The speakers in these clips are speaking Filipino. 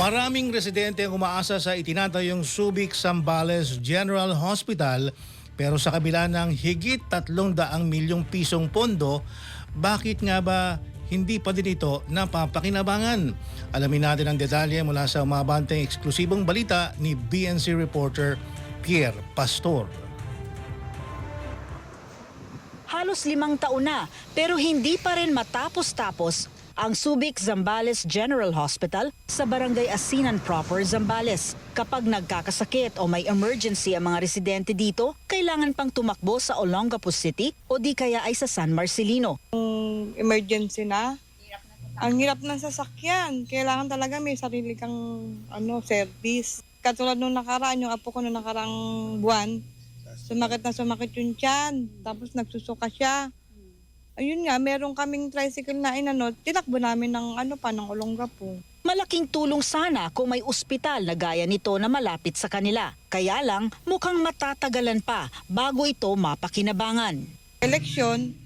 Maraming residente ang umaasa sa itinatayong Subic Zambales General Hospital, pero sa kabila ng higit 300 milyong pisong pondo, bakit nga ba hindi pa din ito napapakinabangan? Alamin natin ang detalye mula sa umabanteng eksklusibong balita ni BNC reporter Pierre Pastor. Halos 5 taon na pero hindi pa rin matapos-tapos ang Subic Zambales General Hospital sa Barangay Asinan Proper, Zambales. Kapag nagkakasakit o may emergency ang mga residente dito, kailangan pang tumakbo sa Olongapo City o di kaya ay sa San Marcelino. Emergency na, ang hirap ng sasakyan. Kailangan talaga may sarili kang service. Katulad nung nakaraan, yung apo ko nung nakaraang buwan, sumakit yung tiyan, tapos nagsusuka siya. Ayun nga, meron kaming tricycle na tinakbo namin ng ng Olongapo. Malaking tulong sana kung may ospital na gaya nito na malapit sa kanila. Kaya lang, mukhang matatagalan pa bago ito mapakinabangan. Eleksyon,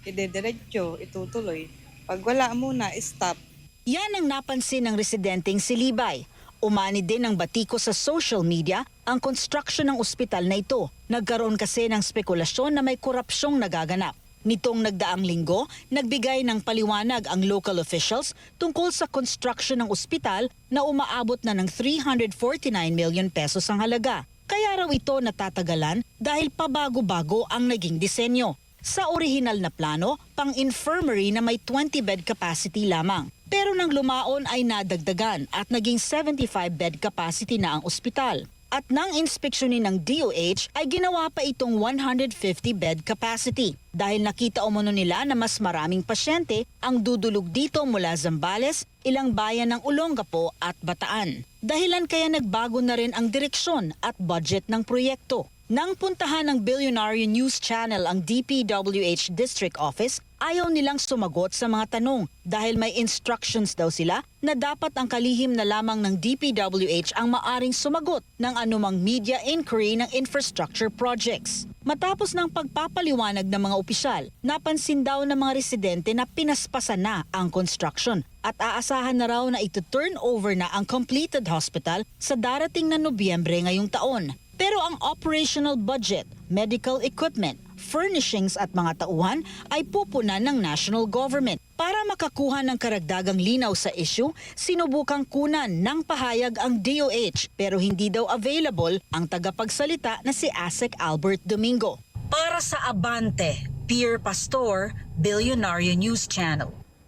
idediretso, itutuloy. Pag wala muna, stop. Yan ang napansin ng residenteng si Libay. Umani din ng batiko sa social media ang construction ng ospital na ito. Nagkaroon kasi ng spekulasyon na may korupsyong nagaganap. Nitong nagdaang linggo, nagbigay ng paliwanag ang local officials tungkol sa construction ng ospital na umaabot na ng 349 million pesos ang halaga. Kaya raw ito natatagalan dahil pabago-bago ang naging disenyo. Sa orihinal na plano, pang-infirmary na may 20-bed capacity lamang. Pero nang lumaon ay nadagdagan at naging 75-bed capacity na ang ospital. At nang inspeksyonin ng DOH ay ginawa pa itong 150-bed capacity dahil nakita umano nila na mas maraming pasyente ang dudulog dito mula Zambales, ilang bayan ng Olongapo at Bataan. Dahilan kaya nagbago na rin ang direksyon at budget ng proyekto. Nang puntahan ng Billionaire News Channel ang DPWH District Office, ayaw nilang sumagot sa mga tanong dahil may instructions daw sila na dapat ang kalihim na lamang ng DPWH ang maaring sumagot ng anumang media inquiry ng infrastructure projects. Matapos ng pagpapaliwanag ng mga opisyal, napansin daw ng mga residente na pinaspasan na ang construction at aasahan na raw na ito-turn over na ang completed hospital sa darating na Nobyembre ngayong taon. Pero ang operational budget, medical equipment, furnishings at mga tauhan ay pupunan ng national government. Para makakuha ng karagdagang linaw sa issue, sinubukang kunan ng pahayag ang DOH pero hindi daw available ang tagapagsalita na si ASEC Albert Domingo. Para sa Abante, Pierre Pastor, Billionaire News Channel.